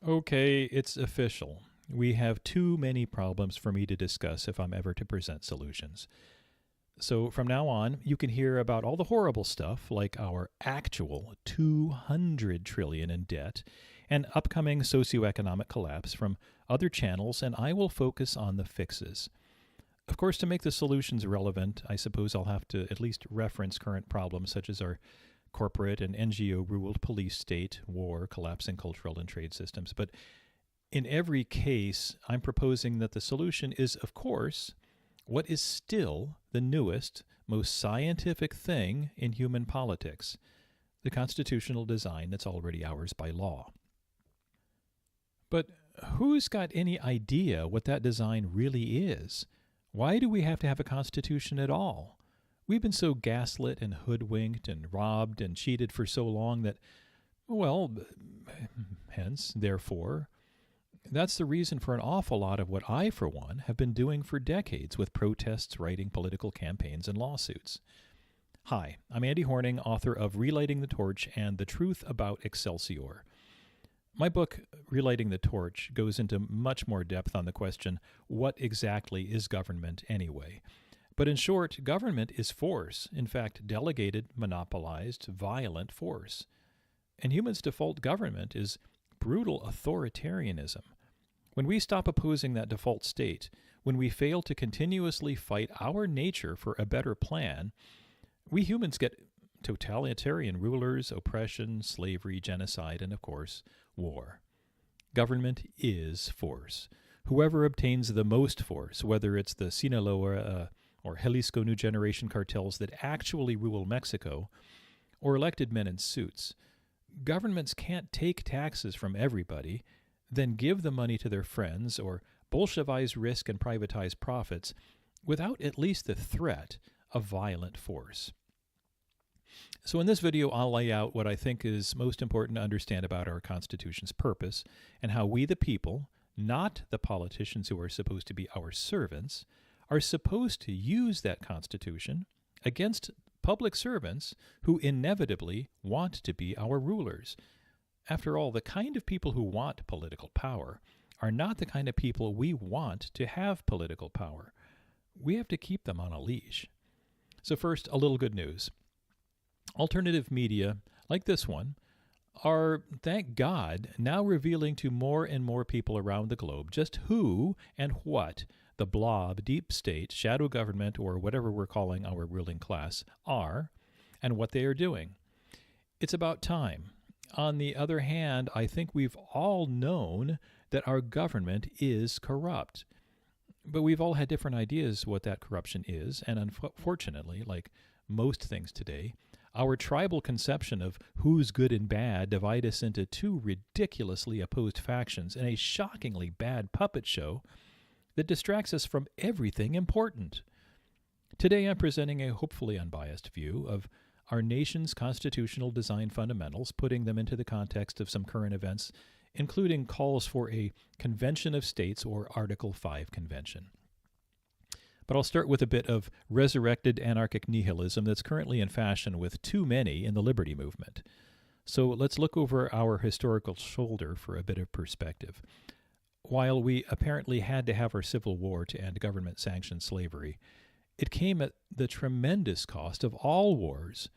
Okay, it's official. We have too many problems for me to discuss if I'm ever to present solutions. So from now on, you can hear about all the horrible stuff like our actual 200 trillion in debt and upcoming socioeconomic collapse from other channels, and I will focus on the fixes. Of course, to make the solutions relevant, I suppose I'll have to at least reference current problems such as our corporate and NGO-ruled police state, war, collapsing cultural and trade systems. But in every case, I'm proposing that the solution is, of course, what is still the newest, most scientific thing in human politics, the constitutional design that's already ours by law. But who's got any idea what that design really is? Why do we have to have a constitution at all? We've been so gaslit and hoodwinked and robbed and cheated for so long that, well, hence, therefore, that's the reason for an awful lot of what I, for one, have been doing for decades with protests, writing, political campaigns, and lawsuits. Hi, I'm Andy Horning, author of Relighting the Torch and The Truth About Excelsior. My book, Relighting the Torch, goes into much more depth on the question, what exactly is government anyway? But in short, government is force, in fact, delegated, monopolized, violent force. And humans' default government is brutal authoritarianism. When we stop opposing that default state, when we fail to continuously fight our nature for a better plan, we humans get totalitarian rulers, oppression, slavery, genocide, and of course, war. Government is force. Whoever obtains the most force, whether it's the Sinaloa or Jalisco New Generation cartels that actually rule Mexico, or elected men in suits, governments can't take taxes from everybody, then give the money to their friends, or Bolshevize risk and privatize profits without at least the threat of violent force. So in this video, I'll lay out what I think is most important to understand about our Constitution's purpose and how we the people, not the politicians who are supposed to be our servants, are supposed to use that Constitution against public servants who inevitably want to be our rulers. After all, the kind of people who want political power are not the kind of people we want to have political power. We have to keep them on a leash. So first, a little good news. Alternative media, like this one, are, thank God, now revealing to more and more people around the globe just who and what the blob, deep state, shadow government, or whatever we're calling our ruling class are, and what they are doing. It's about time. On the other hand, I think we've all known that our government is corrupt. But we've all had different ideas what that corruption is, and unfortunately, like most things today, our tribal conception of who's good and bad divide us into two ridiculously opposed factions in a shockingly bad puppet show that distracts us from everything important. Today I'm presenting a hopefully unbiased view of our nation's constitutional design fundamentals, putting them into the context of some current events, including calls for a Convention of States or Article 5 Convention. But I'll start with a bit of resurrected anarchic nihilism that's currently in fashion with too many in the liberty movement. So let's look over our historical shoulder for a bit of perspective. While we apparently had to have our Civil War to end government-sanctioned slavery, it came at the tremendous cost of all wars.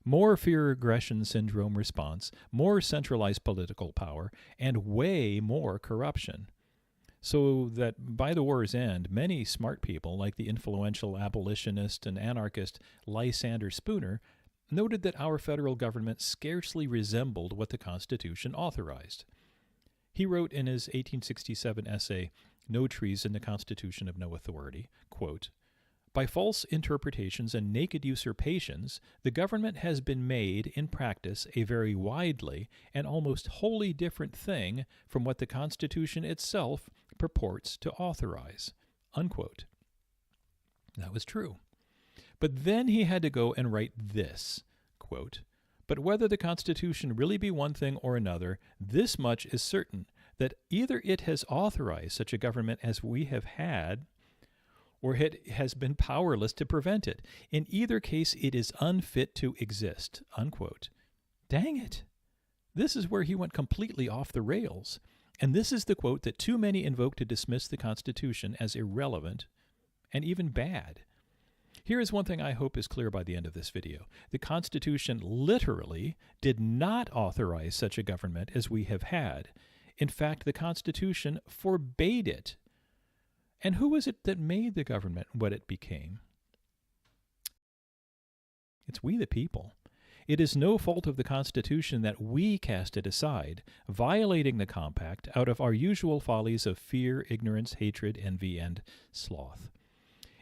More fear aggression syndrome response, more centralized political power, and way more corruption. So that by the war's end, many smart people, like the influential abolitionist and anarchist Lysander Spooner, noted that our federal government scarcely resembled what the Constitution authorized. He wrote in his 1867 essay, No Treason, the Constitution of No Authority, quote, "By false interpretations and naked usurpations, the government has been made, in practice, a very widely and almost wholly different thing from what the Constitution itself purports to authorize." Unquote. That was true. But then he had to go and write this, quote, "But whether the Constitution really be one thing or another, this much is certain, that either it has authorized such a government as we have had, or it has been powerless to prevent it. In either case, it is unfit to exist." Unquote. Dang it. This is where he went completely off the rails. And this is the quote that too many invoke to dismiss the Constitution as irrelevant and even bad. Here is one thing I hope is clear by the end of this video. The Constitution literally did not authorize such a government as we have had. In fact, the Constitution forbade it. And who was it that made the government what it became? It's we the people. It is no fault of the Constitution that we cast it aside, violating the compact out of our usual follies of fear, ignorance, hatred, envy, and sloth.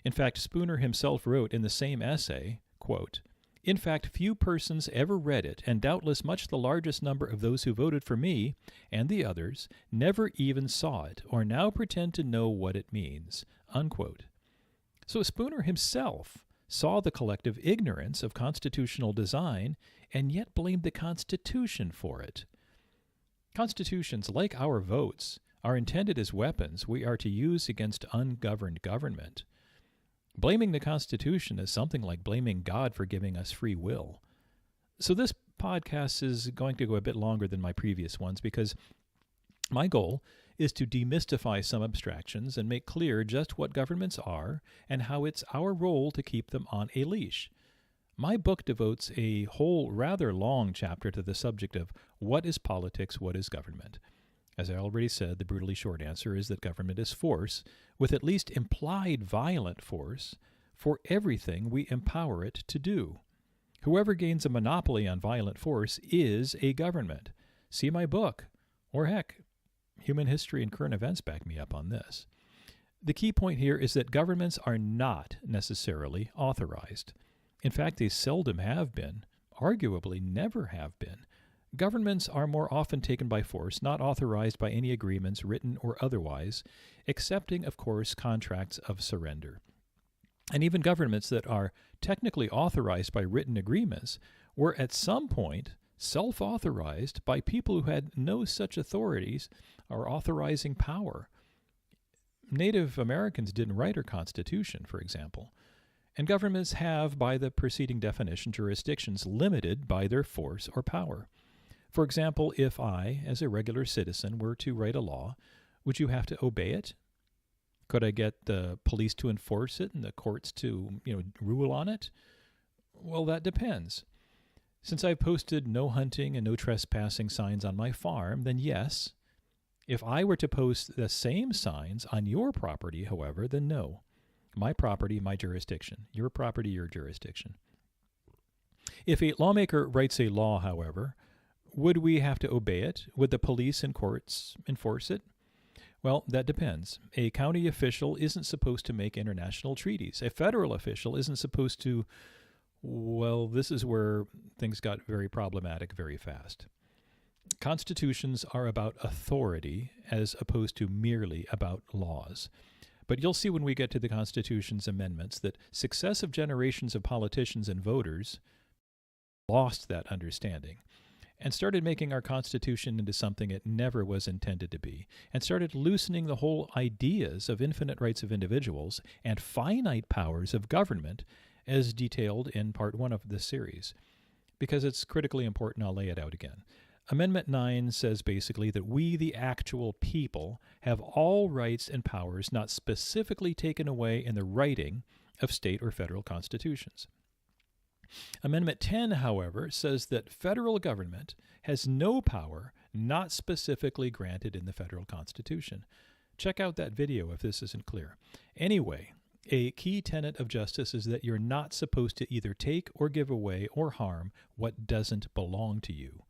In fact, Spooner himself wrote in the same essay, quote, "In fact, few persons ever read it, and doubtless much the largest number of those who voted for me and the others never even saw it, or now pretend to know what it means." Unquote. So Spooner himself saw the collective ignorance of constitutional design and yet blamed the Constitution for it. Constitutions, like our votes, are intended as weapons we are to use against ungoverned government. Blaming the Constitution is something like blaming God for giving us free will. So this podcast is going to go a bit longer than my previous ones because my goal is to demystify some abstractions and make clear just what governments are and how it's our role to keep them on a leash. My book devotes a whole rather long chapter to the subject of what is politics, what is government. As I already said, the brutally short answer is that government is force, with at least implied violent force, for everything we empower it to do. Whoever gains a monopoly on violent force is a government. See my book, or heck, human history and current events back me up on this. The key point here is that governments are not necessarily authorized. In fact, they seldom have been, arguably never have been. Governments are more often taken by force, not authorized by any agreements, written or otherwise, excepting, of course, contracts of surrender. And even governments that are technically authorized by written agreements were at some point self-authorized by people who had no such authorities or authorizing power. Native Americans didn't write our Constitution, for example. And governments have, by the preceding definition, jurisdictions limited by their force or power. For example, if I, as a regular citizen, were to write a law, would you have to obey it? Could I get the police to enforce it and the courts to, rule on it? Well, that depends. Since I've posted no hunting and no trespassing signs on my farm, then yes. If I were to post the same signs on your property, however, then no. My property, my jurisdiction. Your property, your jurisdiction. If a lawmaker writes a law, however, would we have to obey it? Would the police and courts enforce it? Well, that depends. A county official isn't supposed to make international treaties. A federal official isn't supposed to. Well, this is where things got very problematic very fast. Constitutions are about authority as opposed to merely about laws. But you'll see when we get to the Constitution's amendments that successive generations of politicians and voters lost that understanding and started making our Constitution into something it never was intended to be, and started loosening the whole ideas of infinite rights of individuals and finite powers of government as detailed in Part 1 of this series. Because it's critically important, I'll lay it out again. Amendment 9 says basically that we, the actual people, have all rights and powers not specifically taken away in the writing of state or federal constitutions. Amendment 10, however, says that federal government has no power not specifically granted in the federal Constitution. Check out that video if this isn't clear. Anyway, a key tenet of justice is that you're not supposed to either take or give away or harm what doesn't belong to you.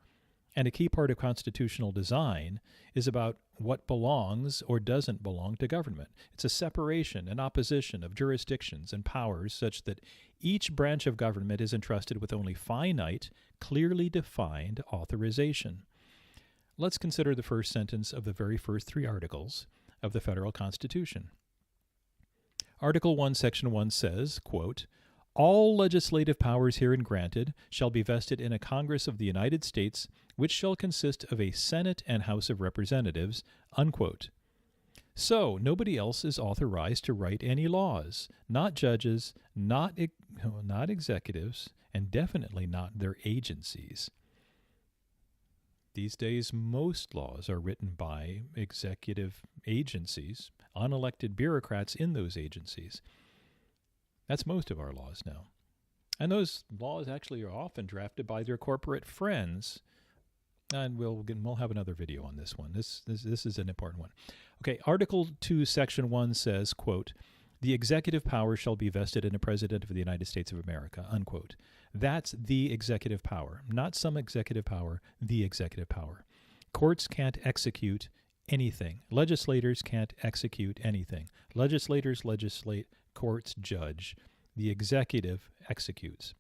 And a key part of constitutional design is about what belongs or doesn't belong to government. It's a separation and opposition of jurisdictions and powers such that each branch of government is entrusted with only finite, clearly defined authorization. Let's consider the first sentence of the very first 3 articles of the Federal Constitution. Article 1, Section 1 says, quote, "All legislative powers herein granted shall be vested in a Congress of the United States, which shall consist of a Senate and House of Representatives," unquote. So, nobody else is authorized to write any laws, not judges, not executives, and definitely not their agencies. These days, most laws are written by executive agencies, unelected bureaucrats in those agencies. That's most of our laws now. And those laws actually are often drafted by their corporate friends. And we'll have another video on this one. This is an important one. Okay, Article 2, Section 1 says, quote, "The executive power shall be vested in a President of the United States of America," unquote. That's the executive power, not some executive power, the executive power. Courts can't execute anything. Legislators can't execute anything. Legislators legislate, courts judge. The executive executes.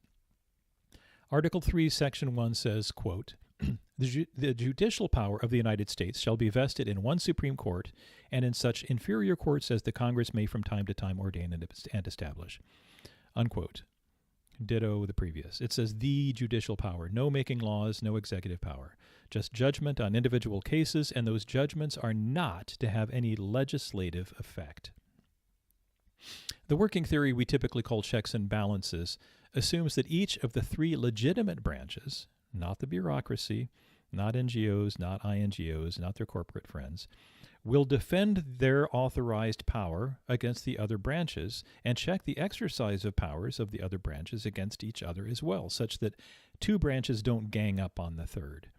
Article 3, Section 1 says, quote, "The judicial power of the United States shall be vested in one Supreme Court and in such inferior courts as the Congress may from time to time ordain and establish," unquote. Ditto the previous. It says the judicial power. No making laws, no executive power. Just judgment on individual cases, and those judgments are not to have any legislative effect. The working theory we typically call checks and balances assumes that each of the three legitimate branches, not the bureaucracy, not NGOs, not INGOs, not their corporate friends, will defend their authorized power against the other branches and check the exercise of powers of the other branches against each other as well, such that two branches don't gang up on the third.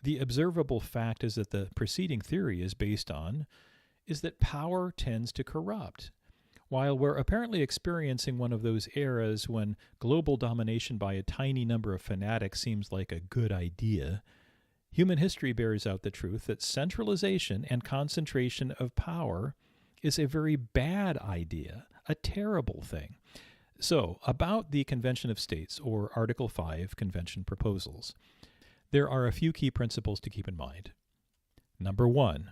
The observable fact is that the preceding theory is based on is that power tends to corrupt. While we're apparently experiencing one of those eras when global domination by a tiny number of fanatics seems like a good idea, human history bears out the truth that centralization and concentration of power is a very bad idea, a terrible thing. So, about the Convention of States, or Article 5 Convention proposals, there are a few key principles to keep in mind. Number 1,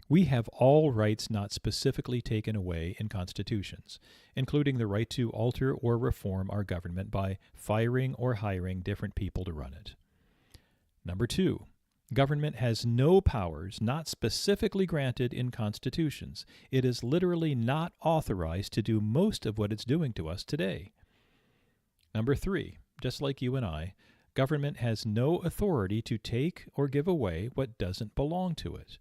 we have all rights not specifically taken away in constitutions, including the right to alter or reform our government by firing or hiring different people to run it. Number 2, government has no powers not specifically granted in constitutions. It is literally not authorized to do most of what it's doing to us today. Number 3, just like you and I, government has no authority to take or give away what doesn't belong to it.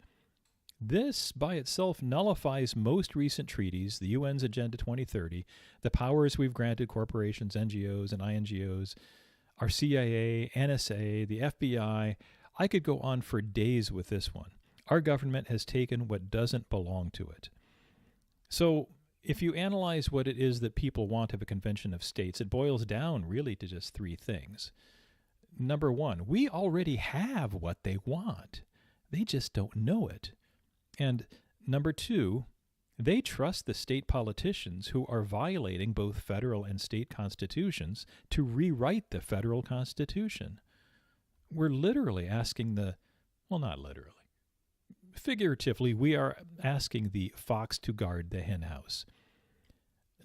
This by itself nullifies most recent treaties, the UN's Agenda 2030, the powers we've granted corporations, NGOs, and INGOs, our CIA, NSA, the FBI. I could go on for days with this one. Our government has taken what doesn't belong to it. So if you analyze what it is that people want of a convention of states, it boils down really to just three things. Number 1, we already have what they want. They just don't know it. And number 2, they trust the state politicians who are violating both federal and state constitutions to rewrite the federal constitution. We're literally asking not literally, figuratively, we are asking the fox to guard the hen house.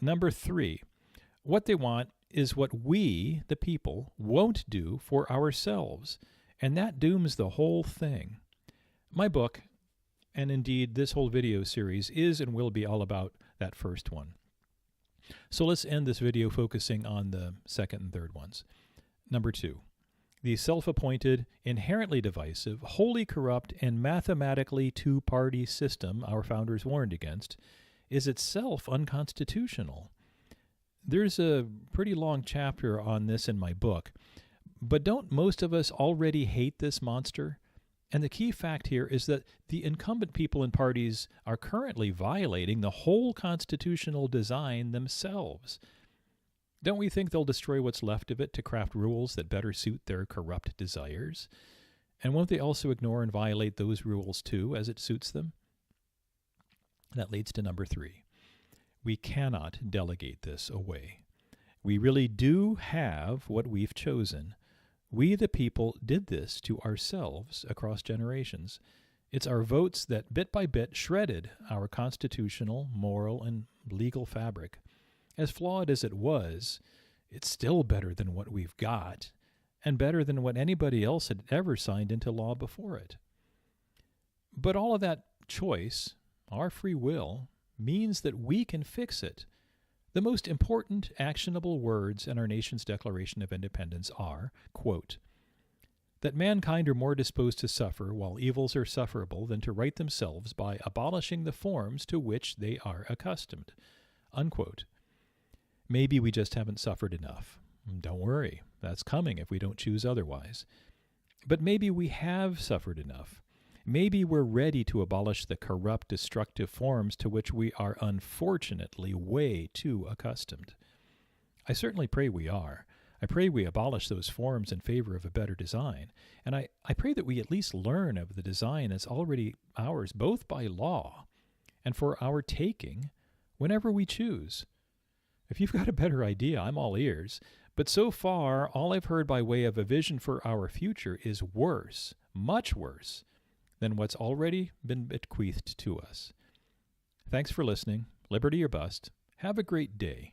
Number 3, what they want is what we, the people, won't do for ourselves, and that dooms the whole thing. My book, and indeed this whole video series, is and will be all about that first one. So let's end this video focusing on the second and third ones. Number 2, the self-appointed, inherently divisive, wholly corrupt, and mathematically two-party system our founders warned against is itself unconstitutional. There's a pretty long chapter on this in my book, but don't most of us already hate this monster? And the key fact here is that the incumbent people and parties are currently violating the whole constitutional design themselves. Don't we think they'll destroy what's left of it to craft rules that better suit their corrupt desires? And won't they also ignore and violate those rules too, as it suits them? That leads to number 3. We cannot delegate this away. We really do have what we've chosen. We, the people, did this to ourselves across generations. It's our votes that bit by bit shredded our constitutional, moral, and legal fabric. As flawed as it was, it's still better than what we've got, and better than what anybody else had ever signed into law before it. But all of that choice, our free will, means that we can fix it. The most important actionable words in our nation's Declaration of Independence are, quote, that mankind are more disposed to suffer while evils are sufferable than to right themselves by abolishing the forms to which they are accustomed. Unquote. Maybe we just haven't suffered enough. Don't worry, that's coming if we don't choose otherwise. But maybe we have suffered enough. Maybe we're ready to abolish the corrupt, destructive forms to which we are unfortunately way too accustomed. I certainly pray we are. I pray we abolish those forms in favor of a better design. And I pray that we at least learn of the design that's already ours, both by law and for our taking whenever we choose. If you've got a better idea, I'm all ears. But so far, all I've heard by way of a vision for our future is worse, much worse, than what's already been bequeathed to us. Thanks for listening. Liberty or bust. Have a great day.